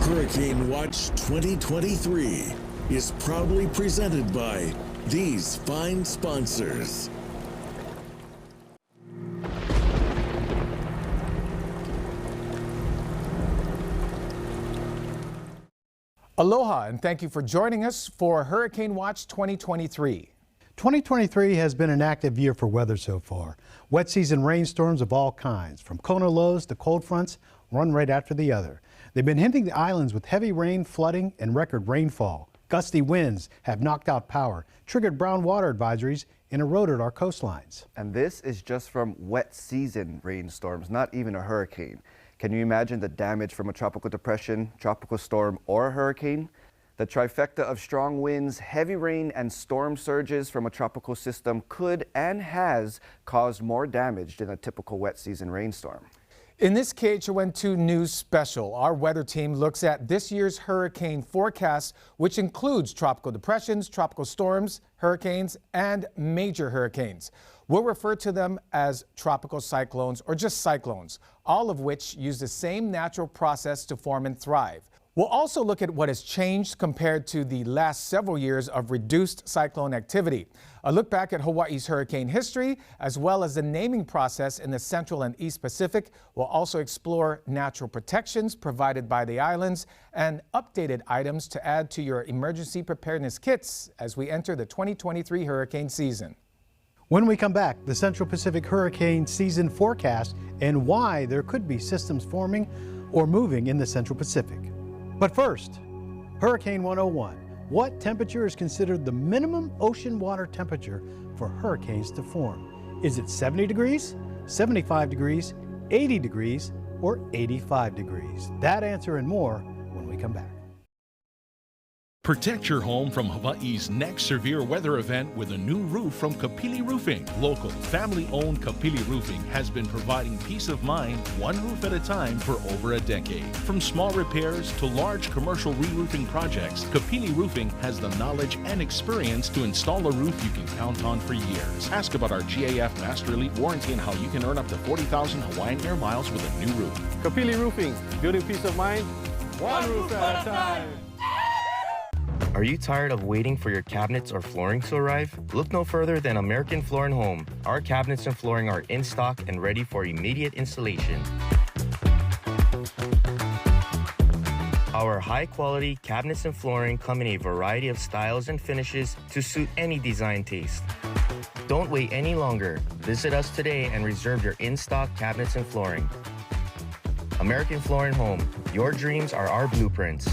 Hurricane Watch 2023 is proudly presented by these fine sponsors. Aloha, and thank you for joining us for Hurricane Watch 2023. 2023 has been an active year for weather so far. Wet season rainstorms of all kinds, from Kona lows to cold fronts, one right after the other. They've been hitting the islands with heavy rain, flooding, and record rainfall. Gusty winds have knocked out power, triggered brown water advisories, and eroded our coastlines. And this is just from wet season rainstorms, not even a hurricane. Can you imagine the damage from a tropical depression, tropical storm, or a hurricane? The trifecta of strong winds, heavy rain, and storm surges from a tropical system could and has caused more damage than a typical wet season rainstorm. In this KHON2 News Special, our weather team looks at this year's hurricane forecast, which includes tropical depressions, tropical storms, hurricanes, and major hurricanes. We'll refer to them as tropical cyclones or just cyclones, all of which use the same natural process to form and thrive. We'll also look at what has changed compared to the last several years of reduced cyclone activity. A look back at Hawaii's hurricane history, as well as the naming process in the Central and East Pacific. We'll also explore natural protections provided by the islands and updated items to add to your emergency preparedness kits as we enter the 2023 hurricane season. When we come back, the Central Pacific hurricane season forecast and why there could be systems forming or moving in the Central Pacific. But first, Hurricane 101. What temperature is considered the minimum ocean water temperature for hurricanes to form? Is it 70 degrees, 75 degrees, 80 degrees, or 85 degrees? That answer and more when we come back. Protect your home from Hawaii's next severe weather event with a new roof from Pili Roofing. Local, family-owned Pili Roofing has been providing peace of mind one roof at a time for over a decade. From small repairs to large commercial re-roofing projects, Pili Roofing has the knowledge and experience to install a roof you can count on for years. Ask about our GAF Master Elite warranty and how you can earn up to 40,000 Hawaiian Air miles with a new roof. Pili Roofing, building peace of mind, one roof at a time. Are you tired of waiting for your cabinets or flooring to arrive? Look no further than American Floor & Home. Our cabinets and flooring are in stock and ready for immediate installation. Our high-quality cabinets and flooring come in a variety of styles and finishes to suit any design taste. Don't wait any longer. Visit us today and reserve your in-stock cabinets and flooring. American Floor & Home. Your dreams are our blueprints.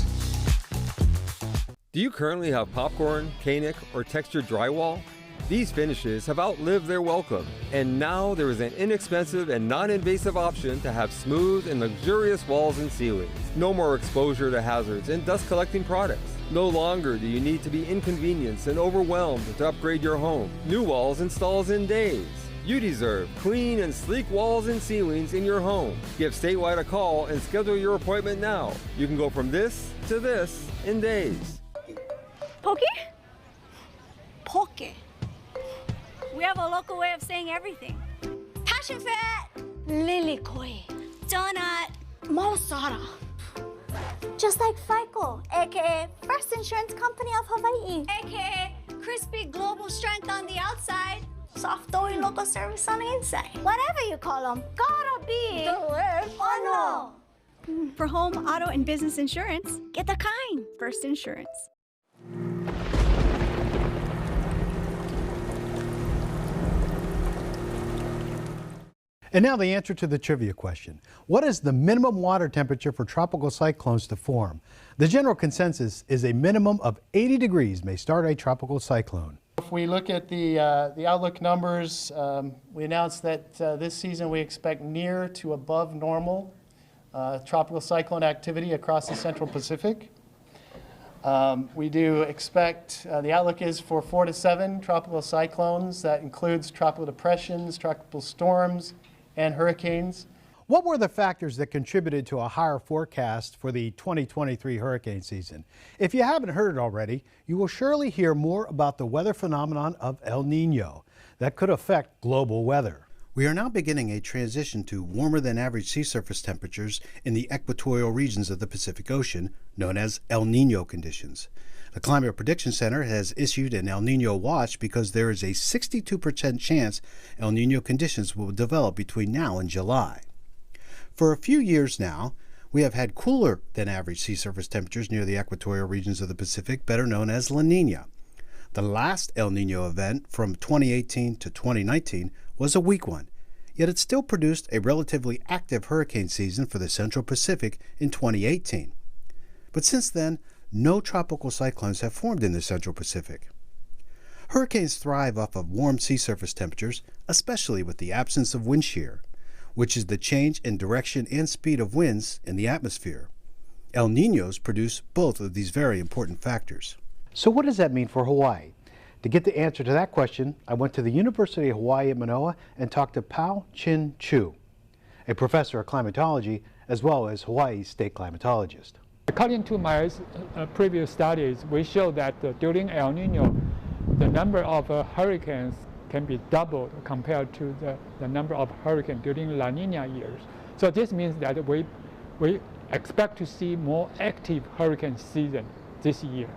Do you currently have popcorn, Kanic, or textured drywall? These finishes have outlived their welcome, and now there is an inexpensive and non-invasive option to have smooth and luxurious walls and ceilings. No more exposure to hazards and dust-collecting products. No longer do you need to be inconvenienced and overwhelmed to upgrade your home. New walls installs in days. You deserve clean and sleek walls and ceilings in your home. Give Statewide a call and schedule your appointment now. You can go from this to this in days. Poke? Poke. We have a local way of saying everything. Passion fruit. Lilikoi. Donut. Malasada. Just like FICO, aka First Insurance Company of Hawaii. AKA crispy global strength on the outside. Soft doughy local service on the inside. Whatever you call them, gotta be Ono. For home, auto, and business insurance, get the kind. First Insurance. And now the answer to the trivia question. What is the minimum water temperature for tropical cyclones to form? The general consensus is a minimum of 80 degrees may start a tropical cyclone. If we look at the outlook numbers, we announced that this season we expect near to above normal tropical cyclone activity across the Central Pacific. We do expect, the outlook is for 4 to 7 tropical cyclones. That includes tropical depressions, tropical storms, and hurricanes. What were the factors that contributed to a higher forecast for the 2023 hurricane season? If you haven't heard it already, you will surely hear more about the weather phenomenon of El Nino that could affect global weather. We are now beginning a transition to warmer than average sea surface temperatures in the equatorial regions of the Pacific Ocean, known as El Nino conditions. The Climate Prediction Center has issued an El Nino watch because there is a 62% chance El Nino conditions will develop between now and July. For a few years now, we have had cooler than average sea surface temperatures near the equatorial regions of the Pacific, better known as La Nina. The last El Nino event from 2018 to 2019 was a weak one, yet it still produced a relatively active hurricane season for the Central Pacific in 2018. But since then, no tropical cyclones have formed in the Central Pacific. Hurricanes thrive off of warm sea surface temperatures, especially with the absence of wind shear, which is the change in direction and speed of winds in the atmosphere. El Niños produce both of these very important factors. So what does that mean for Hawaii? To get the answer to that question, I went to the University of Hawaii at Manoa and talked to Pao Chin Chu, a professor of climatology as well as Hawaii's state climatologist. According to my previous studies, we show that during El Nino, the number of hurricanes can be doubled compared to the number of hurricanes during La Nina years. So this means that we expect to see more active hurricane season this year.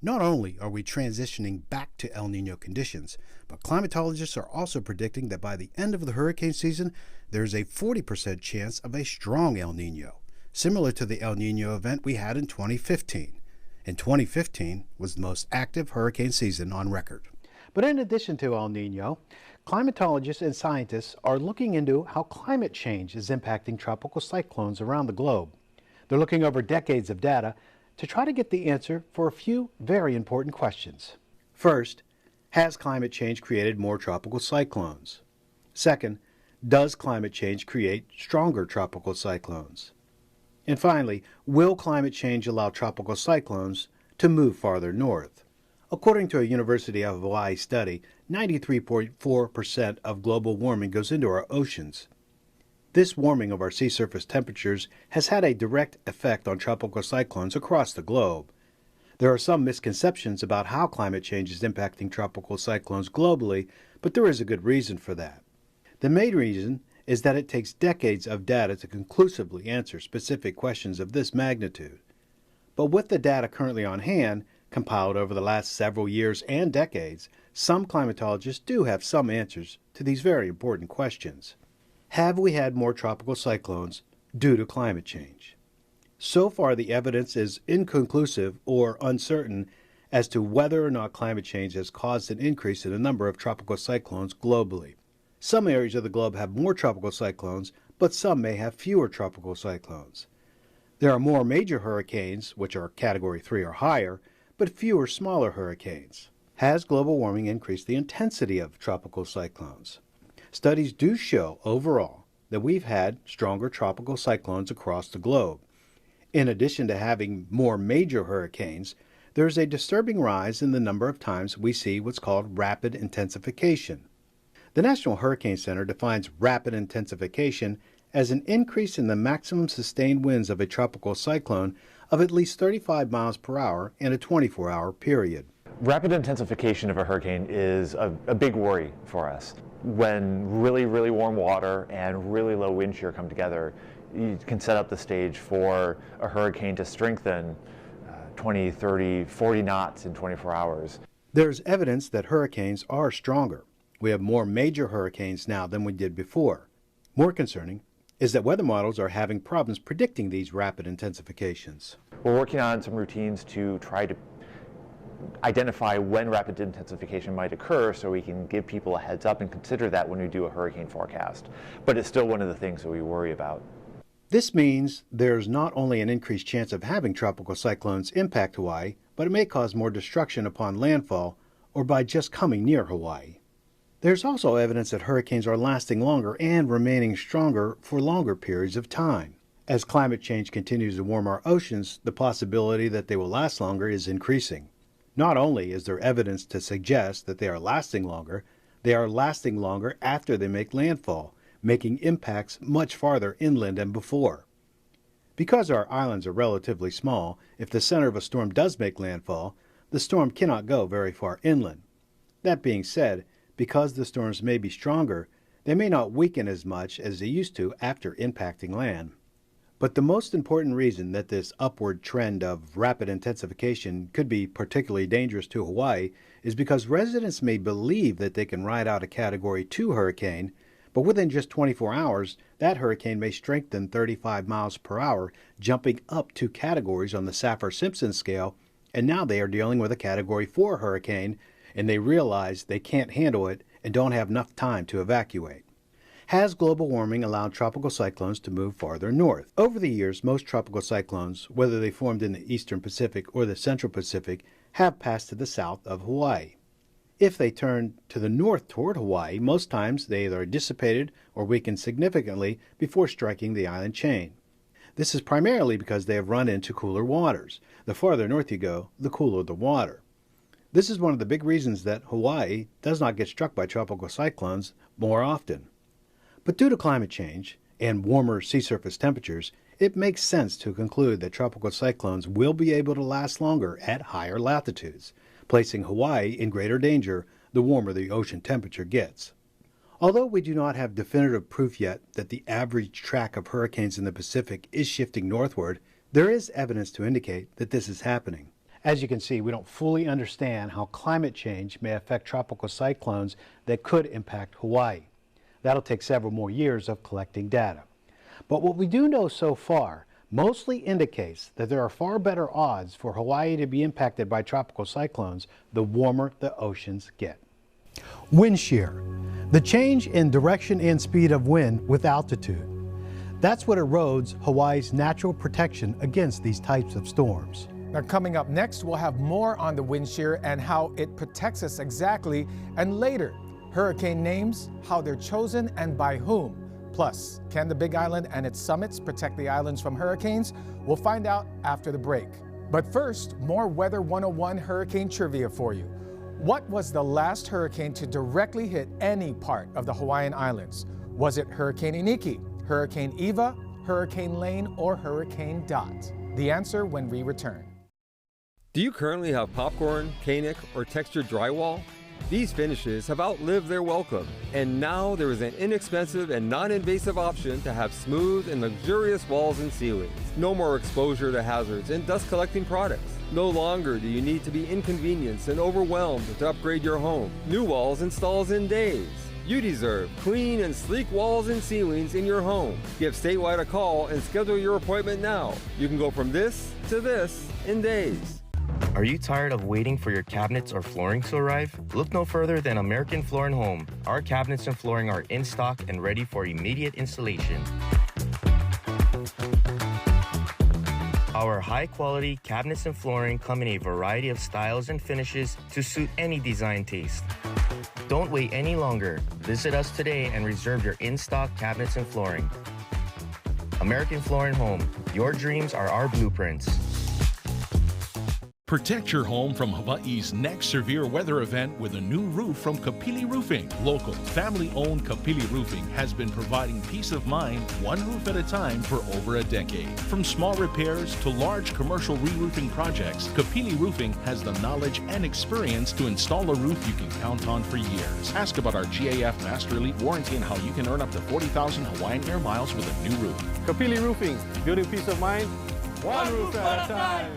Not only are we transitioning back to El Nino conditions, but climatologists are also predicting that by the end of the hurricane season, there's a 40% chance of a strong El Nino, similar to the El Nino event we had in 2015. And 2015 was the most active hurricane season on record. But in addition to El Nino, climatologists and scientists are looking into how climate change is impacting tropical cyclones around the globe. They're looking over decades of data to try to get the answer for a few very important questions. First, has climate change created more tropical cyclones? Second, does climate change create stronger tropical cyclones? And finally, will climate change allow tropical cyclones to move farther north? According to a University of Hawaii study, 93.4% of global warming goes into our oceans. This warming of our sea surface temperatures has had a direct effect on tropical cyclones across the globe. There are some misconceptions about how climate change is impacting tropical cyclones globally, but there is a good reason for that. The main reason is that it takes decades of data to conclusively answer specific questions of this magnitude. But with the data currently on hand, compiled over the last several years and decades, some climatologists do have some answers to these very important questions. Have we had more tropical cyclones due to climate change? So far, the evidence is inconclusive or uncertain as to whether or not climate change has caused an increase in the number of tropical cyclones globally. Some areas of the globe have more tropical cyclones, but some may have fewer tropical cyclones. There are more major hurricanes, which are Category 3 or higher, but fewer smaller hurricanes. Has global warming increased the intensity of tropical cyclones? Studies do show overall that we've had stronger tropical cyclones across the globe. In addition to having more major hurricanes, there's a disturbing rise in the number of times we see what's called rapid intensification. The National Hurricane Center defines rapid intensification as an increase in the maximum sustained winds of a tropical cyclone of at least 35 miles per hour in a 24-hour period. Rapid intensification of a hurricane is a big worry for us. When really, really warm water and really low wind shear come together, you can set up the stage for a hurricane to strengthen 20, 30, 40 knots in 24 hours. There's evidence that hurricanes are stronger. We have more major hurricanes now than we did before. More concerning is that weather models are having problems predicting these rapid intensifications. We're working on some routines to try to identify when rapid intensification might occur so we can give people a heads up and consider that when we do a hurricane forecast. But it's still one of the things that we worry about. This means there's not only an increased chance of having tropical cyclones impact Hawaii, but it may cause more destruction upon landfall or by just coming near Hawaii. There's also evidence that hurricanes are lasting longer and remaining stronger for longer periods of time. As climate change continues to warm our oceans, the possibility that they will last longer is increasing. Not only is there evidence to suggest that they are lasting longer after they make landfall, making impacts much farther inland than before. Because our islands are relatively small, if the center of a storm does make landfall, the storm cannot go very far inland. That being said, because the storms may be stronger, They may not weaken as much as they used to after impacting land. But the most important reason that this upward trend of rapid intensification could be particularly dangerous to Hawaii is because residents may believe that they can ride out a Category 2 hurricane, but within just 24 hours, that hurricane may strengthen 35 miles per hour, jumping up 2 categories on the Saffir-Simpson scale, and now they are dealing with a Category 4 hurricane, and they realize they can't handle it and don't have enough time to evacuate. Has global warming allowed tropical cyclones to move farther north? Over the years, most tropical cyclones, whether they formed in the eastern Pacific or the central Pacific, have passed to the south of Hawaii. If they turn to the north toward Hawaii, most times they either are dissipated or weakened significantly before striking the island chain. This is primarily because they have run into cooler waters. The farther north you go, the cooler the water. This is one of the big reasons that Hawaii does not get struck by tropical cyclones more often. But due to climate change and warmer sea surface temperatures, it makes sense to conclude that tropical cyclones will be able to last longer at higher latitudes, placing Hawaii in greater danger the warmer the ocean temperature gets. Although we do not have definitive proof yet that the average track of hurricanes in the Pacific is shifting northward, there is evidence to indicate that this is happening. As you can see, we don't fully understand how climate change may affect tropical cyclones that could impact Hawaii. That'll take several more years of collecting data. But what we do know so far mostly indicates that there are far better odds for Hawaii to be impacted by tropical cyclones the warmer the oceans get. Wind shear, the change in direction and speed of wind with altitude. That's what erodes Hawaii's natural protection against these types of storms. Now, coming up next, we'll have more on the wind shear and how it protects us exactly, and later, hurricane names, how they're chosen, and by whom. Plus, can the Big Island and its summits protect the islands from hurricanes? We'll find out after the break. But first, more Weather 101 hurricane trivia for you. What was the last hurricane to directly hit any part of the Hawaiian Islands? Was it Hurricane Iniki, Hurricane Eva, Hurricane Lane, or Hurricane Dot? The answer when we return. Do you currently have popcorn, Kanic, or textured drywall? These finishes have outlived their welcome, and now there is an inexpensive and non-invasive option to have smooth and luxurious walls and ceilings. No more exposure to hazards and dust-collecting products. No longer do you need to be inconvenienced and overwhelmed to upgrade your home. New walls installs in days. You deserve clean and sleek walls and ceilings in your home. Give Statewide a call and schedule your appointment now. You can go from this to this in days. Are you tired of waiting for your cabinets or flooring to arrive? Look no further than American Floor & Home. Our cabinets and flooring are in stock and ready for immediate installation. Our high-quality cabinets and flooring come in a variety of styles and finishes to suit any design taste. Don't wait any longer. Visit us today and reserve your in-stock cabinets and flooring. American Floor & Home. Your dreams are our blueprints. Protect your home from Hawaii's next severe weather event with a new roof from Pili Roofing. Local, family-owned Pili Roofing has been providing peace of mind one roof at a time for over a decade. From small repairs to large commercial re-roofing projects, Pili Roofing has the knowledge and experience to install a roof you can count on for years. Ask about our GAF Master Elite warranty and how you can earn up to 40,000 Hawaiian Air miles with a new roof. Pili Roofing, building peace of mind, one roof at a time.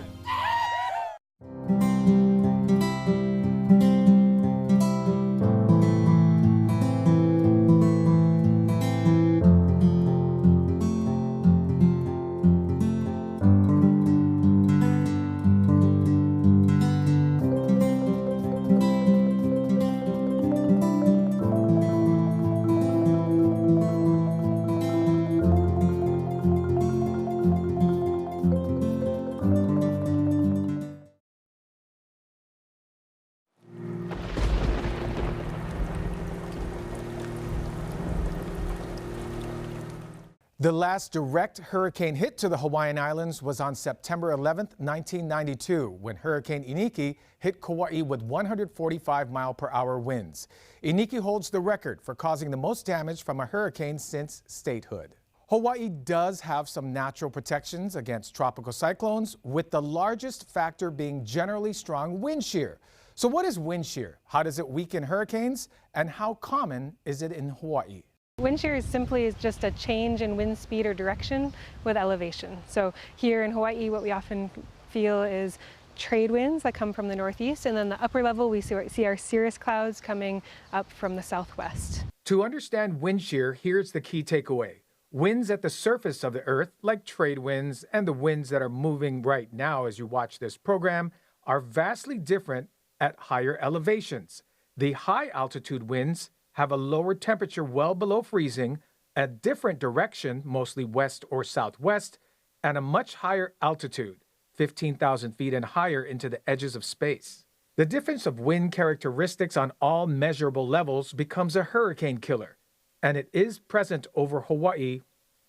The last direct hurricane hit to the Hawaiian Islands was on September 11, 1992, when Hurricane Iniki hit Kauai with 145-mile-per-hour winds. Iniki holds the record for causing the most damage from a hurricane since statehood. Hawaii does have some natural protections against tropical cyclones, with the largest factor being generally strong wind shear. So what is wind shear? How does it weaken hurricanes? And how common is it in Hawaii? Wind shear is simply just a change in wind speed or direction with elevation. So here in Hawaii, what we often feel is trade winds that come from the northeast, and then the upper level we see our cirrus clouds coming up from the southwest. To understand wind shear, here's the key takeaway. Winds at the surface of the earth, like trade winds and the winds that are moving right now as you watch this program, are vastly different at higher elevations. The high altitude winds have a lower temperature well below freezing, a different direction, mostly west or southwest, and a much higher altitude, 15,000 feet and higher into the edges of space. The difference of wind characteristics on all measurable levels becomes a hurricane killer, and it is present over Hawaii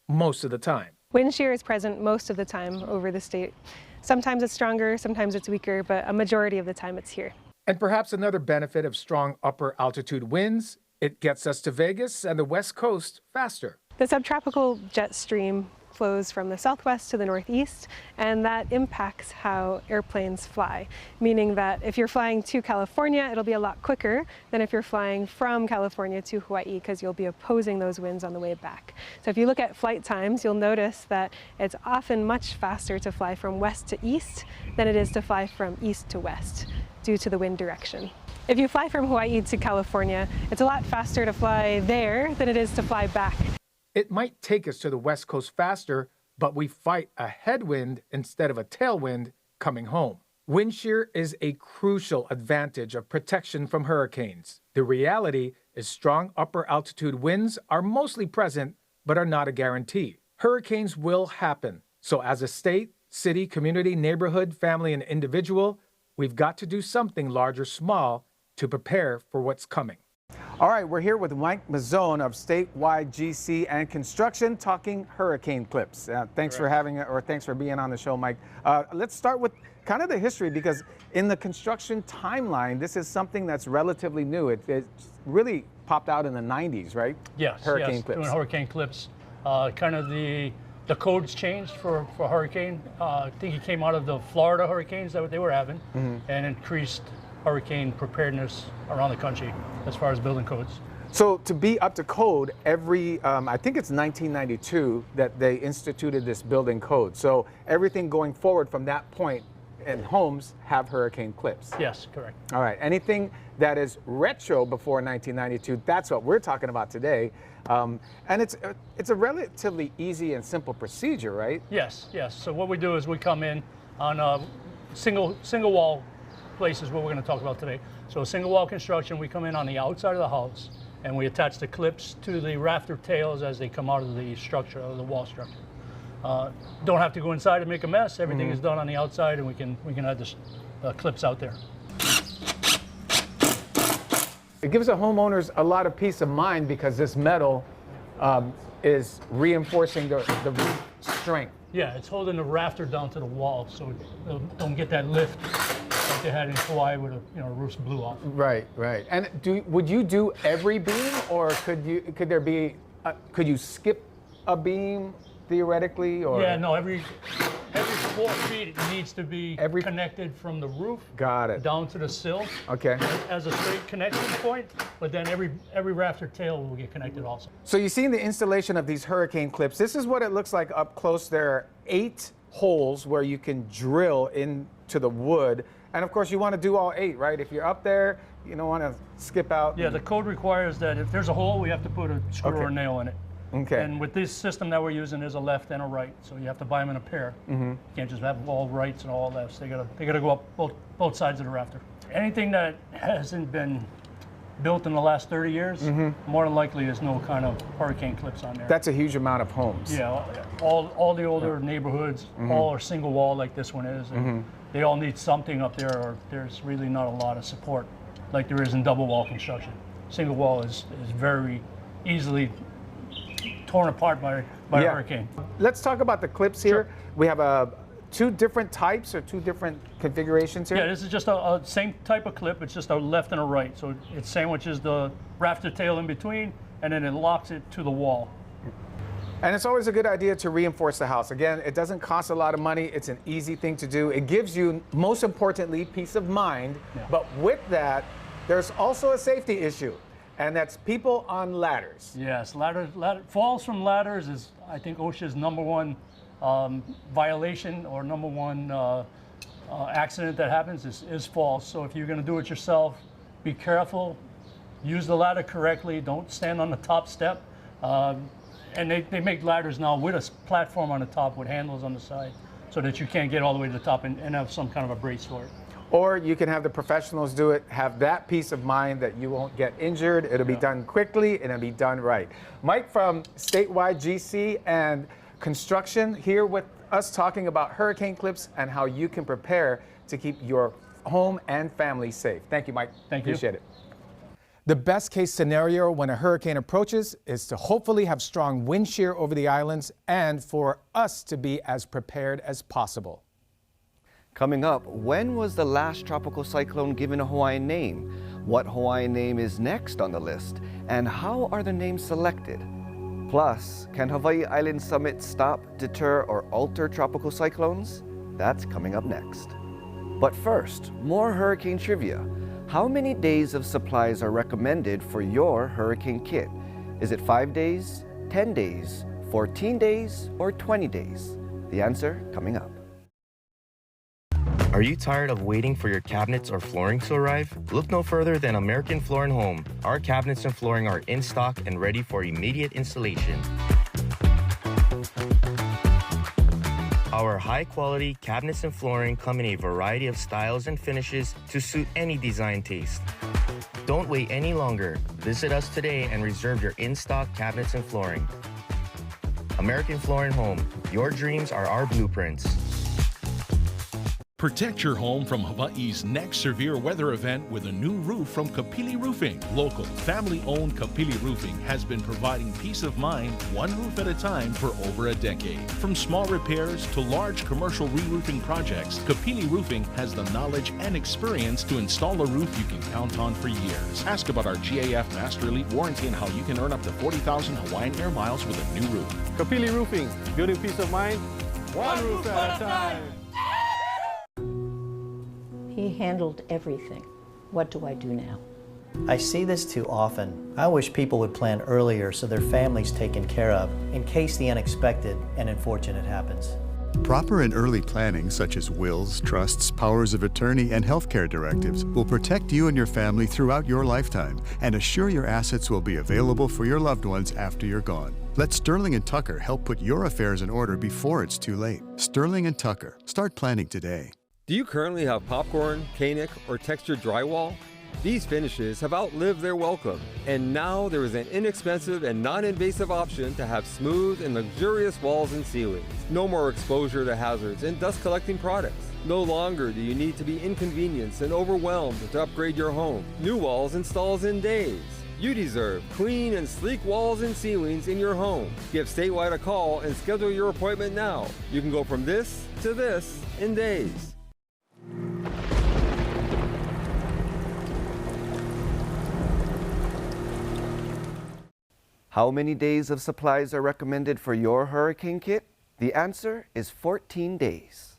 most of the time. Wind shear is present most of the time over the state. Sometimes it's stronger, sometimes it's weaker, but a majority of the time it's here. And perhaps another benefit of strong upper altitude winds, it gets us to Vegas and the West Coast faster. The subtropical jet stream flows from the southwest to the northeast, and that impacts how airplanes fly, meaning that if you're flying to California, it'll be a lot quicker than if you're flying from California to Hawaii, because you'll be opposing those winds on the way back. So if you look at flight times, you'll notice that it's often much faster to fly from west to east than it is to fly from east to west due to the wind direction. If you fly from Hawaii to California, it's a lot faster to fly there than it is to fly back. It might take us to the West Coast faster, but we fight a headwind instead of a tailwind coming home. Wind shear is a crucial advantage of protection from hurricanes. The reality is strong upper altitude winds are mostly present, but are not a guarantee. Hurricanes will happen. So as a state, city, community, neighborhood, family, and individual, we've got to do something large or small to prepare for what's coming. All right, we're here with Mike Mazzone of Statewide GC and Construction talking hurricane clips. Thanks for being on the show, Mike. Let's start with kind of the history, because in the construction timeline, this is something that's relatively new. It really popped out in the 90s, right? Yes, hurricane clips. Doing hurricane clips. Kind of the codes changed for hurricane. I think it came out of the Florida hurricanes that they were having, and increased hurricane preparedness around the country as far as building codes. So to be up to code, every, I think it's 1992 that they instituted this building code. So everything going forward from that point in homes have hurricane clips. Yes, correct. All right, anything that is retro before 1992, that's what we're talking about today. And it's a relatively easy and simple procedure, right? Yes, yes. So what we do is we come in on single wall places what we're going to talk about today. So single wall construction, we come in on the outside of the house and we attach the clips to the rafter tails as they come out of the structure, of the wall structure. Don't have to go inside and make a mess. Everything is done on the outside, and we can add the clips out there. It gives the homeowners a lot of peace of mind, because this metal is reinforcing the roof strength. Yeah, it's holding the rafter down to the wall, so it don't get that lift like they had in Hawaii where the roofs blew off. Right, right. And would you do every beam, or could you skip a beam theoretically? Or? Yeah, no. Every 4 feet it needs to be connected from the roof. Got it. Down to the sill. Okay. As a straight connection point, but then every rafter tail will get connected also. So you see in the installation of these hurricane clips, this is what it looks like up close. There are 8 holes where you can drill into the wood. And of course you want to do all 8, right? If you're up there, you don't want to skip out. Yeah, the code requires that if there's a hole, we have to put a screw or a nail in it. Okay. And with this system that we're using, there's a left and a right, so you have to buy them in a pair. You can't just have all rights and all lefts. They gotta go up both sides of the rafter. Anything that hasn't been built in the last 30 years, more than likely there's no kind of hurricane clips on there. That's a huge amount of homes. Yeah, all the older neighborhoods, all are single wall like this one is. And they all need something up there, or there's really not a lot of support like there is in double wall construction. Single wall is very easily torn apart by a hurricane. Let's talk about the clips here. Sure. We have 2 different types or 2 different configurations here? Yeah, this is just a same type of clip. It's just a left and a right. So it sandwiches the rafter tail in between, and then it locks it to the wall. And it's always a good idea to reinforce the house. Again, it doesn't cost a lot of money. It's an easy thing to do. It gives you, most importantly, peace of mind. Yeah. But with that, there's also a safety issue. And that's people on ladders. Yes, falls from ladders is, I think, OSHA's #1 violation or #1 accident that happens is falls. So if you're going to do it yourself, be careful, use the ladder correctly, don't stand on the top step. And they make ladders now with a platform on the top with handles on the side so that you can't get all the way to the top and have some kind of a brace for it. Or you can have the professionals do it, have that peace of mind that you won't get injured, it'll be done quickly, and it'll be done right. Mike from Statewide GC and Construction here with us talking about hurricane clips and how you can prepare to keep your home and family safe. Thank you, Mike. Thank you. Appreciate it. The best case scenario when a hurricane approaches is to hopefully have strong wind shear over the islands and for us to be as prepared as possible. Coming up, when was the last tropical cyclone given a Hawaiian name? What Hawaiian name is next on the list? And how are the names selected? Plus, can Hawaii Island Summit stop, deter, or alter tropical cyclones? That's coming up next. But first, more hurricane trivia. How many days of supplies are recommended for your hurricane kit? Is it 5 days, 10 days, 14 days, or 20 days? The answer coming up. Are you tired of waiting for your cabinets or flooring to arrive? Look no further than American Floor & Home. Our cabinets and flooring are in stock and ready for immediate installation. Our high-quality cabinets and flooring come in a variety of styles and finishes to suit any design taste. Don't wait any longer. Visit us today and reserve your in-stock cabinets and flooring. American Floor & Home. Your dreams are our blueprints. Protect your home from Hawaii's next severe weather event with a new roof from Pili Roofing. Local, family-owned Pili Roofing has been providing peace of mind one roof at a time for over a decade. From small repairs to large commercial re-roofing projects, Pili Roofing has the knowledge and experience to install a roof you can count on for years. Ask about our GAF Master Elite warranty and how you can earn up to 40,000 Hawaiian Air miles with a new roof. Pili Roofing, building peace of mind, one roof at a time. He handled everything. What do I do now? I see this too often. I wish people would plan earlier so their family's taken care of in case the unexpected and unfortunate happens. Proper and early planning, such as wills, trusts, powers of attorney, and healthcare directives, will protect you and your family throughout your lifetime and assure your assets will be available for your loved ones after you're gone. Let Sterling & Tucker help put your affairs in order before it's too late. Sterling & Tucker. Start planning today. Do you currently have popcorn, Kanic, or textured drywall? These finishes have outlived their welcome, and now there is an inexpensive and non-invasive option to have smooth and luxurious walls and ceilings. No more exposure to hazards and dust-collecting products. No longer do you need to be inconvenienced and overwhelmed to upgrade your home. New walls installs in days. You deserve clean and sleek walls and ceilings in your home. Give Statewide a call and schedule your appointment now. You can go from this to this in days. How many days of supplies are recommended for your hurricane kit? The answer is 14 days.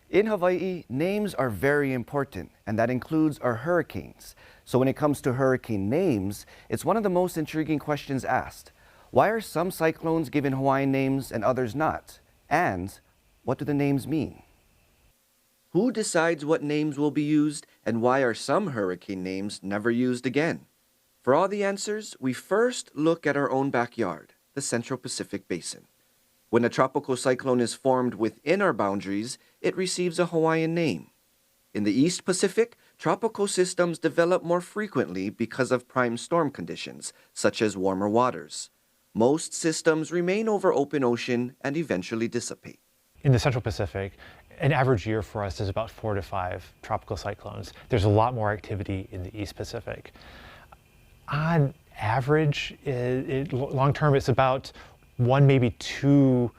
In Hawaii, names are very important, and that includes our hurricanes. So when it comes to hurricane names, it's one of the most intriguing questions asked. Why are some cyclones given Hawaiian names and others not? And what do the names mean? Who decides what names will be used, and why are some hurricane names never used again? For all the answers, we first look at our own backyard, the Central Pacific Basin. When a tropical cyclone is formed within our boundaries, it receives a Hawaiian name. In the East Pacific, tropical systems develop more frequently because of prime storm conditions, such as warmer waters. Most systems remain over open ocean and eventually dissipate. In the Central Pacific, an average year for us is about 4 to 5 tropical cyclones. There's a lot more activity in the East Pacific. On average, long term, it's about 1, maybe 2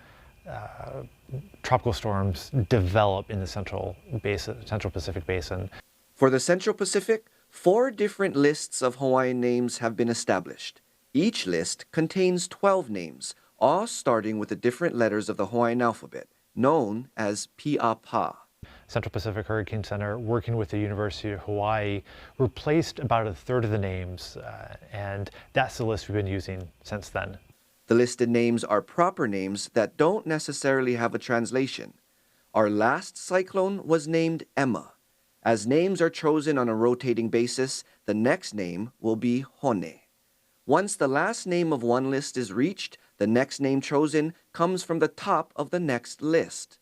tropical storms develop in the Central Pacific Basin. For the Central Pacific, 4 different lists of Hawaiian names have been established. Each list contains 12 names, all starting with the different letters of the Hawaiian alphabet, known as Pi'apa. Central Pacific Hurricane Center, working with the University of Hawaii, replaced about a third of the names, and that's the list we've been using since then. The listed names are proper names that don't necessarily have a translation. Our last cyclone was named Emma. As names are chosen on a rotating basis, the next name will be Hone. Once the last name of one list is reached, the next name chosen comes from the top of the next list.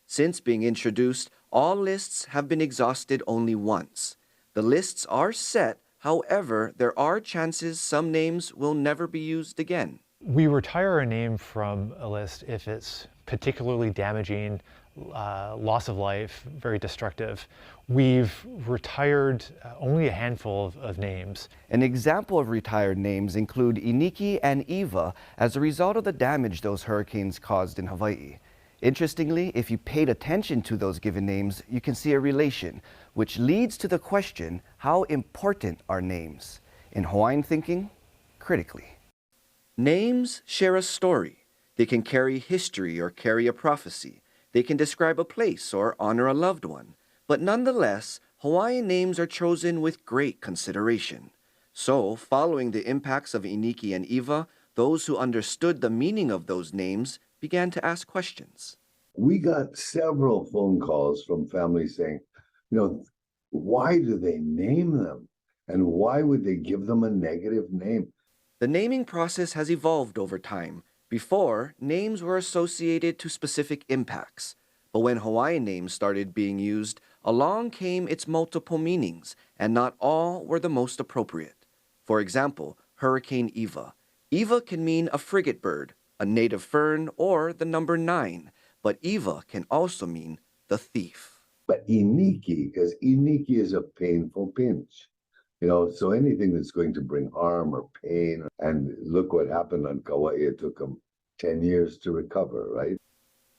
Since being introduced, all lists have been exhausted only once. The lists are set, however, there are chances some names will never be used again. We retire a name from a list if it's particularly damaging, loss of life, very destructive. We've retired only a handful of names. An example of retired names include Iniki and Eva as a result of the damage those hurricanes caused in Hawaii. Interestingly, if you paid attention to those given names, you can see a relation, which leads to the question, how important are names? In Hawaiian thinking, critically. Names share a story. They can carry history or carry a prophecy. They can describe a place or honor a loved one. But nonetheless, Hawaiian names are chosen with great consideration. So, following the impacts of Iniki and Eva, those who understood the meaning of those names began to ask questions. We got several phone calls from families saying, why do they name them? And why would they give them a negative name? The naming process has evolved over time. Before, names were associated to specific impacts. But when Hawaiian names started being used, along came its multiple meanings, and not all were the most appropriate. For example, Hurricane Eva. Eva can mean a frigate bird, a native fern, or the number 9, but Eva can also mean the thief. But Iniki, because Iniki is a painful pinch. So anything that's going to bring harm or pain, and look what happened on Kauai, it took them 10 years to recover, right?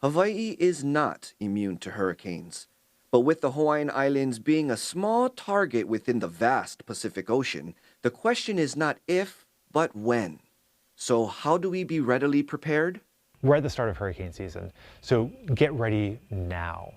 Hawaii is not immune to hurricanes. But with the Hawaiian Islands being a small target within the vast Pacific Ocean, the question is not if, but when. So how do we be readily prepared? We're at the start of hurricane season, so get ready now.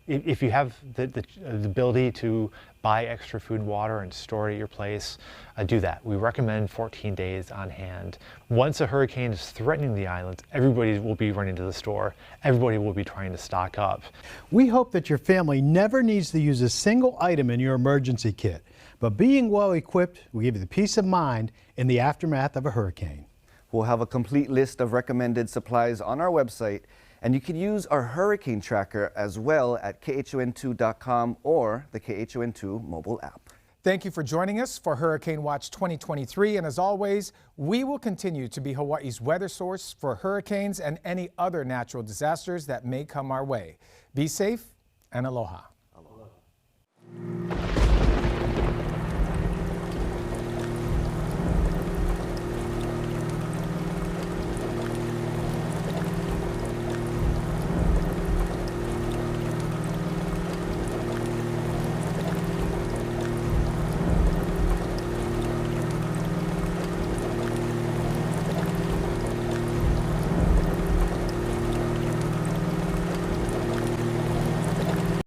If you have the ability to buy extra food and water and store it at your place, do that. We recommend 14 days on hand. Once a hurricane is threatening the islands, everybody will be running to the store. Everybody will be trying to stock up. We hope that your family never needs to use a single item in your emergency kit, but being well equipped will give you the peace of mind in the aftermath of a hurricane. We'll have a complete list of recommended supplies on our website, and you can use our hurricane tracker as well at khon2.com or the KHON2 mobile app. Thank you for joining us for Hurricane Watch 2023, and as always, we will continue to be Hawaii's weather source for hurricanes and any other natural disasters that may come our way. Be safe and aloha.